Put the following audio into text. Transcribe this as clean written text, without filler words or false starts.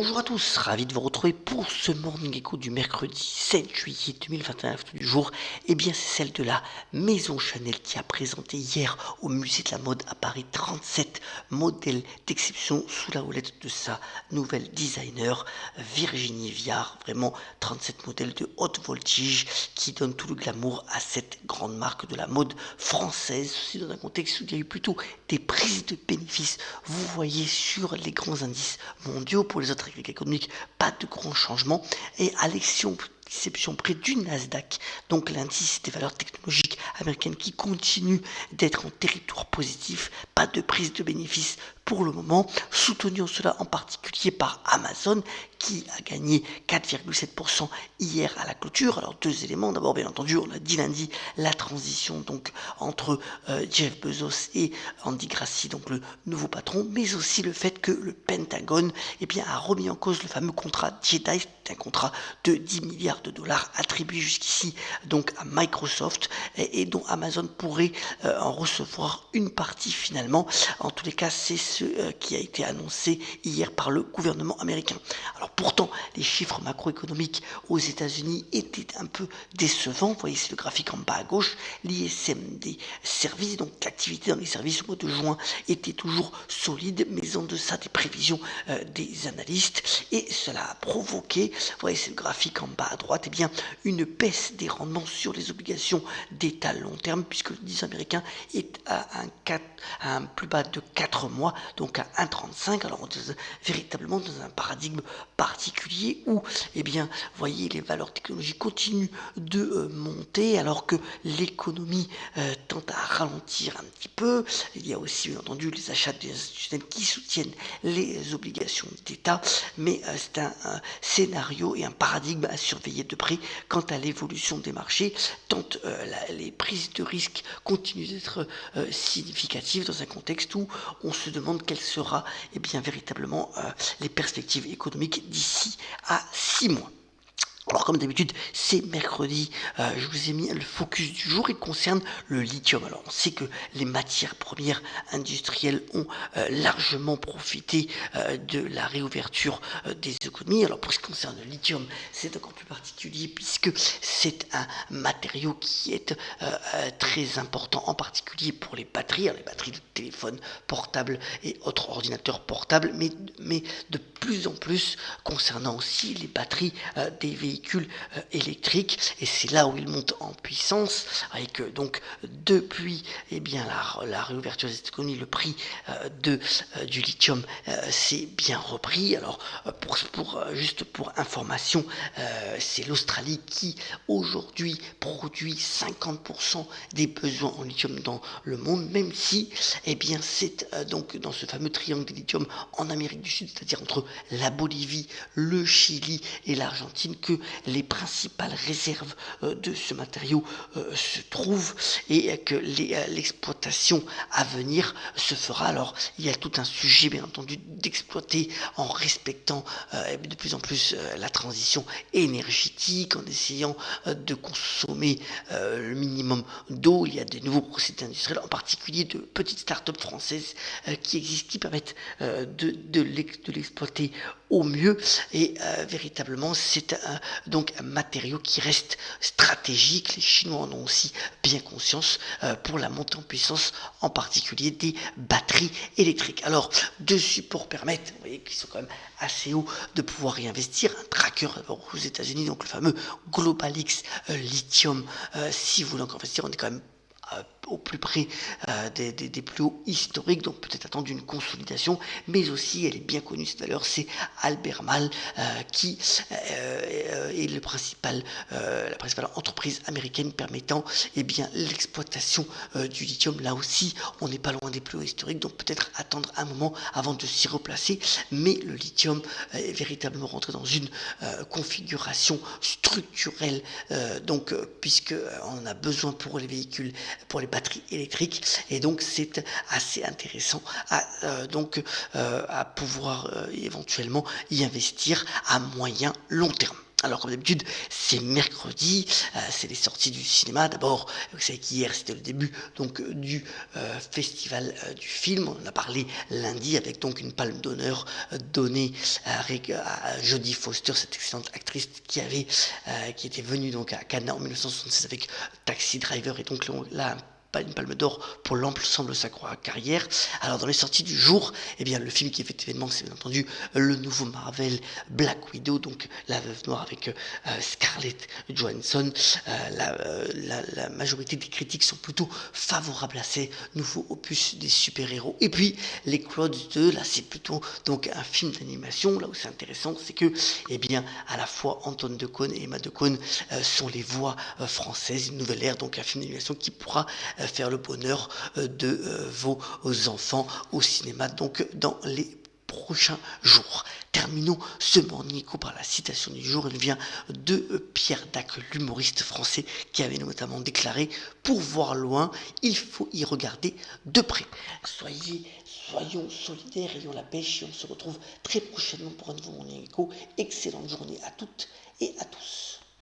Bonjour à tous, ravi de vous retrouver pour ce Morning Echo du mercredi 7 juillet 2021. L'actu du jour, eh bien c'est celle de la Maison Chanel qui a présenté hier au musée de la mode à Paris 37 modèles d'exception sous la houlette de sa nouvelle designer Virginie Viard. Vraiment 37 modèles de haute voltige qui donnent tout le glamour à cette grande marque de la mode française. Ceci dans un contexte où il y a eu plutôt des prises de bénéfices. Vous voyez sur les grands indices mondiaux pour les autres règles économiques, pas de grands changements. Et à l'exception près du Nasdaq, donc l'indice des valeurs technologiques américaines qui continue d'être en territoire positif, pas de prise de bénéfices pour le moment, soutenu cela en particulier par Amazon qui a gagné 4,7% hier à la clôture. Alors deux éléments, d'abord bien entendu, on a dit lundi la transition donc entre Jeff Bezos et Andy Grassi, donc le nouveau patron, mais aussi le fait que le Pentagone a remis en cause le fameux contrat Jedi, un contrat de 10 milliards de dollars attribué jusqu'ici donc à Microsoft et dont Amazon pourrait en recevoir une partie finalement. En tous les cas, c'est ce qui a été annoncé hier par le gouvernement américain. Alors pourtant, les chiffres macroéconomiques aux États-Unis étaient un peu décevants. Vous voyez, c'est le graphique en bas à gauche. L'ISM des services, donc l'activité dans les services au mois de juin était toujours solide, mais en deçà des prévisions des analystes. Et cela a provoqué, vous voyez, c'est le graphique en bas à droite, une baisse des rendements sur les obligations d'État long terme, puisque le 10 américain est à un plus bas de 4 mois, donc à 1,35. Alors on est véritablement dans un paradigme particulier où, vous voyez, les valeurs technologiques continuent de monter alors que l'économie tend à ralentir un petit peu. Il y a aussi, bien entendu, les achats des institutionnels qui soutiennent les obligations d'État, mais c'est un scénario et un paradigme à surveiller de près quant à l'évolution des marchés, tant les prises de risque continuent d'être significatives dans un contexte où on se demande quelles sera véritablement les perspectives économiques d'ici à 6 mois. Alors comme d'habitude, c'est mercredi, je vous ai mis le focus du jour, il concerne le lithium. Alors on sait que les matières premières industrielles ont largement profité de la réouverture des économies. Alors pour ce qui concerne le lithium, c'est encore plus particulier puisque c'est un matériau qui est très important, en particulier pour les batteries de téléphone portable et autres ordinateurs portables, mais de plus en plus concernant aussi les batteries des véhicules électriques, et c'est là où il monte en puissance avec donc depuis la réouverture des économies, le prix du lithium s'est bien repris. Alors juste pour information, c'est l'Australie qui aujourd'hui produit 50% des besoins en lithium dans le monde, même si c'est donc dans ce fameux triangle des lithium en Amérique du Sud, c'est-à-dire entre la Bolivie, le Chili et l'Argentine, que les principales réserves de ce matériau se trouvent et que l'exploitation à venir se fera. Alors il y a tout un sujet bien entendu d'exploiter en respectant de plus en plus la transition énergétique, en essayant de consommer le minimum d'eau. Il y a de nouveaux procédés industriels, en particulier de petites startups françaises qui existent, qui permettent de l'exploiter au mieux, et véritablement c'est donc un matériau qui reste stratégique. Les Chinois en ont aussi bien conscience pour la montée en puissance, en particulier des batteries électriques. Alors deux supports permettent, vous voyez, qu'ils sont quand même assez hauts, de pouvoir réinvestir. Un tracker aux États-Unis, donc le fameux GlobalX Lithium. Si vous voulez encore investir, on est quand même au plus près des plus hauts historiques, donc peut-être attendre une consolidation, mais aussi elle est bien connue cette valeur, c'est Albemarle qui est la principale entreprise américaine permettant l'exploitation du lithium. Là aussi on n'est pas loin des plus hauts historiques, donc peut-être attendre un moment avant de s'y replacer, mais le lithium est véritablement rentré dans une configuration structurelle, puisque on en a besoin pour les véhicules, pour les batteries électriques, et donc c'est assez intéressant à pouvoir éventuellement y investir à moyen long terme. Alors comme d'habitude, c'est mercredi, c'est les sorties du cinéma. D'abord, vous savez qu'hier c'était le début donc du festival du film. On en a parlé lundi avec donc une palme d'honneur donnée à Jodie Foster, cette excellente actrice qui était venue donc à Cannes en 1976 avec Taxi Driver et donc là pas une palme d'or pour l'ensemble de sa carrière. Alors dans les sorties du jour, eh bien le film qui fait événement, c'est bien entendu le nouveau Marvel Black Widow, donc la veuve noire avec Scarlett Johansson. La majorité des critiques sont plutôt favorables à ces nouveaux opus des super-héros. Et puis les Croods 2, là c'est plutôt donc un film d'animation. Là où c'est intéressant, c'est que eh bien à la fois Anton Decaune et Emma Decaune sont les voix françaises, une nouvelle ère, donc un film d'animation qui pourra faire le bonheur de vos enfants au cinéma donc dans les prochains jours. Terminons ce Morning Echo par la citation du jour. Elle vient de Pierre Dac, l'humoriste français, qui avait notamment déclaré: pour voir loin, il faut y regarder de près. Soyons solidaires, ayons la pêche et on se retrouve très prochainement pour un nouveau Morning Echo. Excellente journée à toutes et à tous.